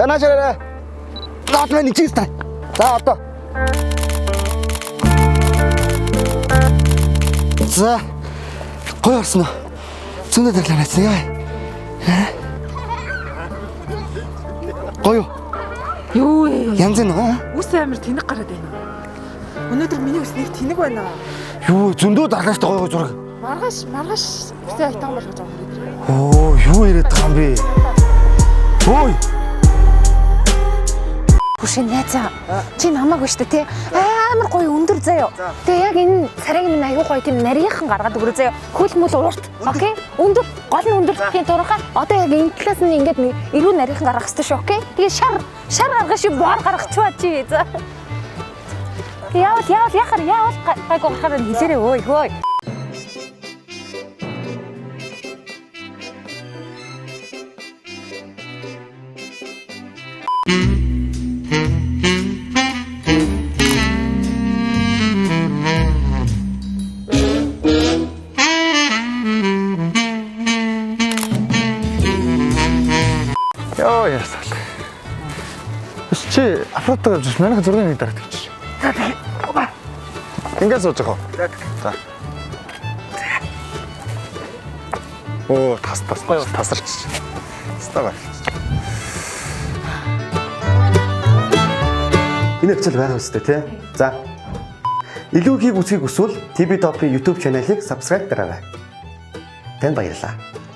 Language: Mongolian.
За наашаарай. Наад мань нэг чигтэй. За одоо. За. Гоё орсон уу? Зөндөө дэрлэнээс яа. Гоё. Юу ээ? Янз нь Үс амир тэнэг гараад байна. Өнөөдөр миний үснийг тэнэг байна. юу зөндөө даргааш гоё зураг. Маргааш үсээ айтан болгож байгаа юм дээр. Оо, юу яриад байгаа юм бэ? Ой. Бүшин найзаа. Чи намайг биш үү те? Амар гоё өндөр заяа. Тэгээ яг энэ царайг минь аюу гоё тийм нарийнхан гаргаад өгөрөө заяа. Хөл мөл уурт. Окей? Өндөр, гол нь өндөр тийм дурахаа. Одоо яг энэ талаас нь ингээд нэг эрүү нарийнхан гаргах хэрэгтэй шүү, окей? Тэгээ шар гаргах шиг боор гаргахчваа чи. За. Яавал гайгүй гарахаар хэлээрээ өөй хөөй. Яа ясаа. Чи аппаратаа авч манайха зургийг нэг дараад гэж. Ингээд сууж байгаа. За. Оо, тасарч. Става. Энэ хэвчэл байх үстэй тий. За. Илүү хийх үсгийг хүсвэл TV Top-ийн YouTube чаналыг subscribe дараарай. Танд баярлалаа.